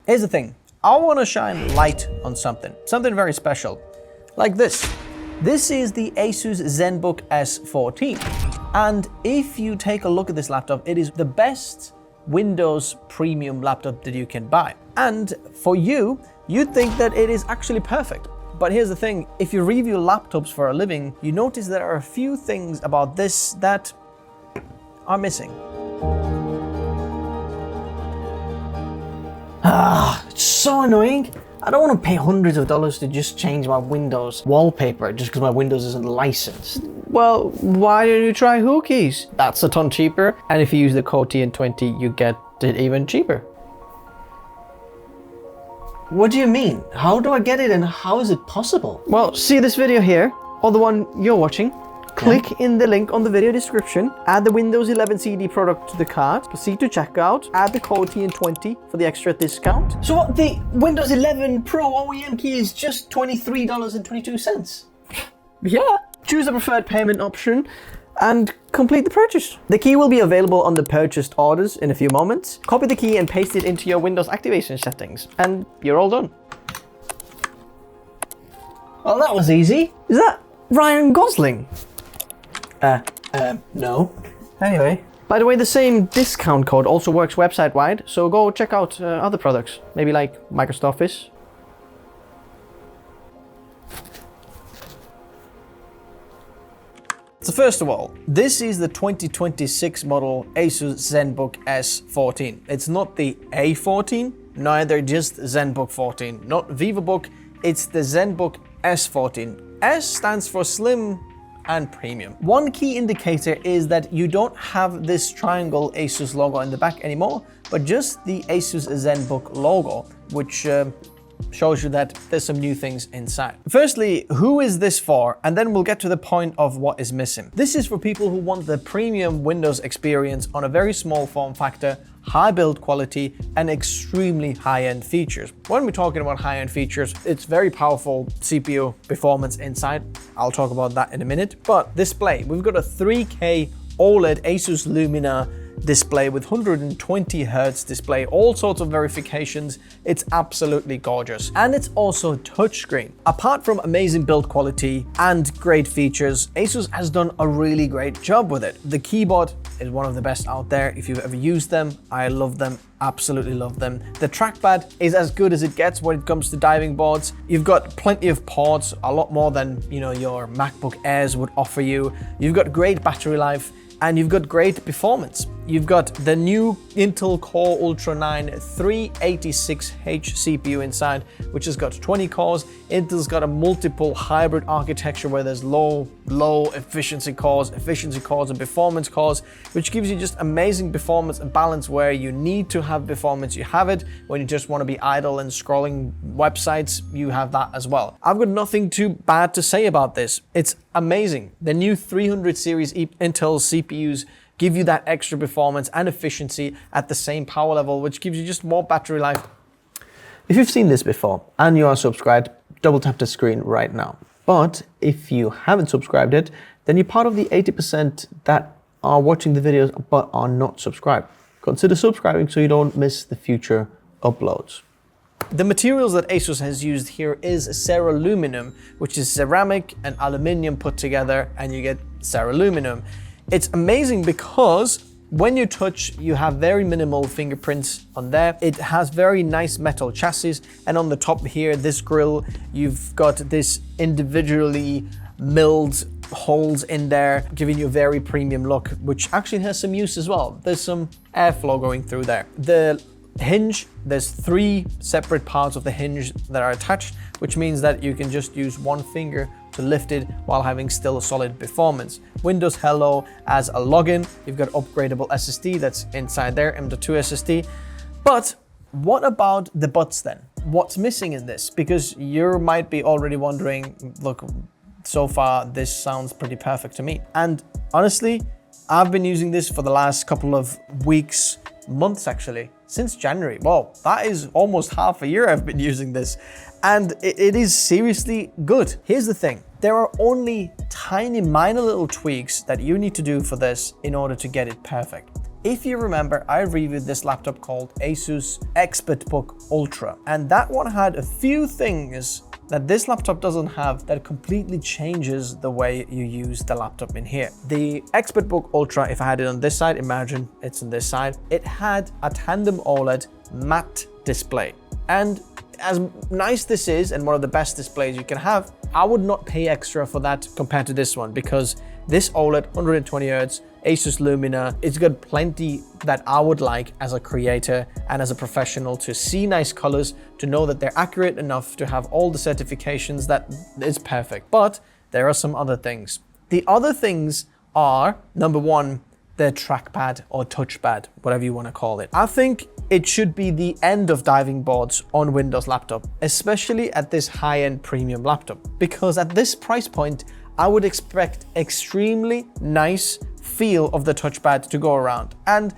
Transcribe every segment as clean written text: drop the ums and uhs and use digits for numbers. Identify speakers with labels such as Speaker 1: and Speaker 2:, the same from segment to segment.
Speaker 1: Here's the thing. I want to shine light on something very special, like this. This is the Asus Zenbook S14. And if you take a look at this laptop, it is the best Windows premium laptop that you can buy. And for you, you'd think that it is actually perfect. But here's the thing, if you review laptops for a living, you notice there are a few things about this that are missing. It's so annoying. I don't want to pay hundreds of dollars to just change my Windows wallpaper just because my Windows isn't licensed. Well, why don't you try Hookeys? That's a ton cheaper, and if you use the code TN20, you get it even cheaper. What do you mean? How do I get it and how is it possible? Well, see this video here, or the one you're watching? Click in the link on the video description, add the Windows 11 CD product to the cart, proceed to checkout, add the code TN20 for the extra discount. So what, the Windows 11 Pro OEM key is just $23.22? Yeah. Choose a preferred payment option and complete the purchase. The key will be available on the purchased orders in a few moments. Copy the key and paste it into your Windows activation settings, and you're all done. Well, that was easy. Is that Ryan Gosling? No. Anyway. By the way, the same discount code also works website-wide, so go check out other products, maybe like Microsoft Office. So first of all, this is the 2026 model Asus Zenbook S14. It's not the A14, neither just Zenbook 14, not VivoBook, it's the Zenbook S14. S stands for slim and premium. One key indicator is that you don't have this triangle Asus logo in the back anymore, but just the Asus Zenbook logo, which shows you that there's some new things inside. Firstly, who is this for? And then we'll get to the point of what is missing. This is for people who want the premium Windows experience on a very small form factor, high build quality, and extremely high-end features. When we're talking about high-end features, it's very powerful CPU performance inside. I'll talk about that in a minute. But display, we've got a 3K OLED Asus Lumina display with 120 Hz display, all sorts of verifications. It's absolutely gorgeous. And it's also touchscreen. Apart from amazing build quality and great features, Asus has done a really great job with it. The keyboard is one of the best out there. If you've ever used them, I love them. Absolutely love them. The trackpad is as good as it gets when it comes to diving boards. You've got plenty of ports, a lot more than your MacBook Airs would offer you. You've got great battery life, and you've got great performance. You've got the new Intel Core Ultra 9 386H CPU inside, which has got 20 cores. Intel's got a multiple hybrid architecture where there's low efficiency cores, and performance cores, which gives you just amazing performance and balance. Where you need to have performance, you have it. When you just want to be idle and scrolling websites, you have that as well. I've got nothing too bad to say about this. It's amazing. The new 300 series Intel CPUs give you that extra performance and efficiency at the same power level, which gives you just more battery life. If you've seen this before and you are subscribed, double tap the screen right now. But if you haven't subscribed yet, then you're part of the 80% that are watching the videos but are not subscribed. Consider subscribing so you don't miss the future uploads. The materials that Asus has used here is Ceraluminum, which is ceramic and aluminium put together, and you get Ceraluminum. It's amazing because when you touch, you have very minimal fingerprints on there. It has very nice metal chassis, and on the top here, this grille, you've got this individually milled holes in there, giving you a very premium look, which actually has some use as well. There's some airflow going through there. The hinge, there's 3 separate parts of the hinge that are attached, which means that you can just use one finger to lift it while having still a solid performance. Windows Hello as a login. You've got upgradable SSD that's inside there, M.2 SSD. But what about the buds then? What's missing in this? Because you might be already wondering, look, so far this sounds pretty perfect to me. And honestly, I've been using this for the last couple of weeks, months actually, since January. Well, that is almost half a year I've been using this, and it is seriously good. Here's the thing, there are only tiny minor little tweaks that you need to do for this in order to get it perfect. If you remember, I reviewed this laptop called Asus ExpertBook Ultra, and that one had a few things that this laptop doesn't have that completely changes the way you use the laptop in here. The ExpertBook Ultra, if I had it on this side, imagine it's on this side, it had a tandem OLED matte display. And as nice this is, and one of the best displays you can have, I would not pay extra for that compared to this one, because this OLED 120 Hz Asus Lumina, it's got plenty that I would like as a creator and as a professional to see nice colors, to know that they're accurate enough to have all the certifications that is perfect. But there are some other things. The other things are, number one, the trackpad or touchpad, whatever you want to call it. I think it should be the end of diving boards on Windows laptop, especially at this high-end premium laptop, because at this price point, I would expect extremely nice feel of the touchpad to go around. And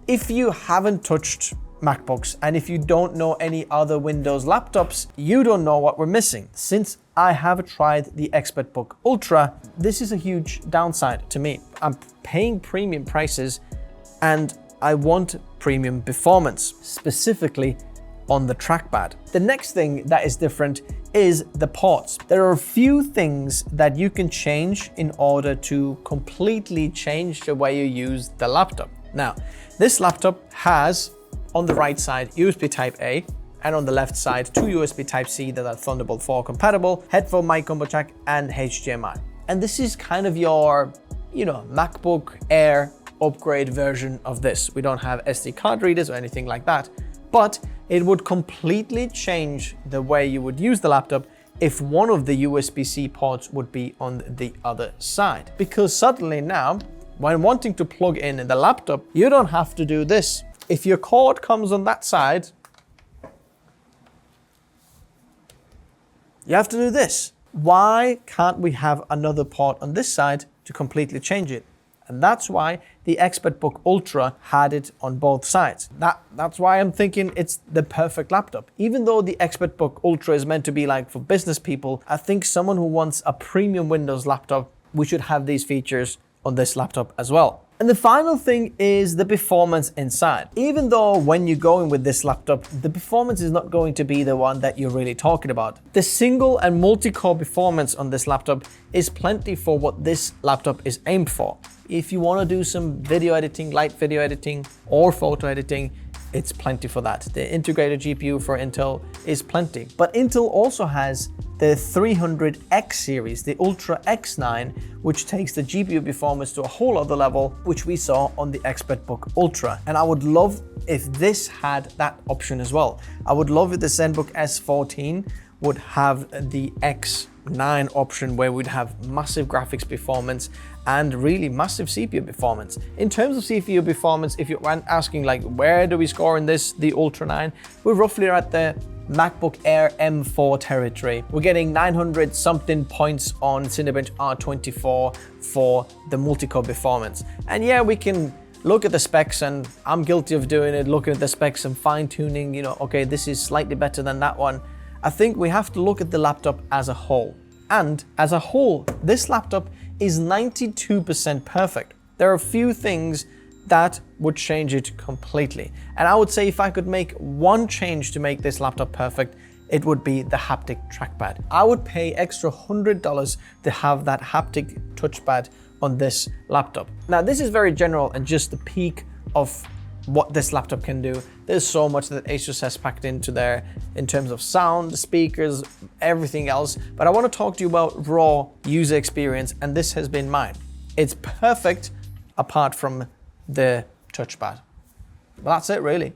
Speaker 1: if you haven't touched MacBooks and if you don't know any other Windows laptops, you don't know what we're missing. Since I have tried the ExpertBook Ultra, this is a huge downside to me. I'm paying premium prices and I want premium performance, specifically on the trackpad. The next thing that is different is the ports. There are a few things that you can change in order to completely change the way you use the laptop. Now, this laptop has on the right side USB Type A, and on the left side 2 USB Type C that are Thunderbolt 4 compatible, headphone mic combo jack, and HDMI. And this is kind of your, MacBook Air upgrade version of this. We don't have SD card readers or anything like that, but it would completely change the way you would use the laptop if one of the USB-C ports would be on the other side. Because suddenly now, when wanting to plug in the laptop, you don't have to do this. If your cord comes on that side, you have to do this. Why can't we have another port on this side to completely change it? And that's why the ExpertBook Ultra had it on both sides. That's why I'm thinking it's the perfect laptop. Even though the ExpertBook Ultra is meant to be like for business people, I think someone who wants a premium Windows laptop, we should have these features on this laptop as well. And the final thing is the performance inside. Even though when you go in with this laptop, the performance is not going to be the one that you're really talking about. The single and multi-core performance on this laptop is plenty for what this laptop is aimed for. If you want to do some video editing, light video editing, or photo editing, it's plenty for that. The integrated GPU for Intel is plenty. But Intel also has the 300X series, the Ultra X9, which takes the GPU performance to a whole other level, which we saw on the ExpertBook Ultra. And I would love if this had that option as well. I would love if the Zenbook S14 would have the X9 option, where we'd have massive graphics performance and really massive CPU performance. In terms of CPU performance, if you're asking like, where do we score in this, the Ultra 9, we're roughly at the MacBook Air M4 territory. We're getting 900 something points on Cinebench R24 for the multi-core performance. And yeah, we can look at the specs, and I'm guilty of doing it, looking at the specs and fine-tuning, okay, this is slightly better than that one. I think we have to look at the laptop as a whole. And as a whole, this laptop is 92% perfect. There are a few things that would change it completely. And I would say if I could make one change to make this laptop perfect, it would be the haptic trackpad. I would pay extra $100 to have that haptic touchpad on this laptop. Now, this is very general and just the peak of what this laptop can do. There's so much that Asus has packed into there in terms of sound, speakers, everything else. But I want to talk to you about raw user experience, and this has been mine. It's perfect apart from the touchpad. Well, that's it really.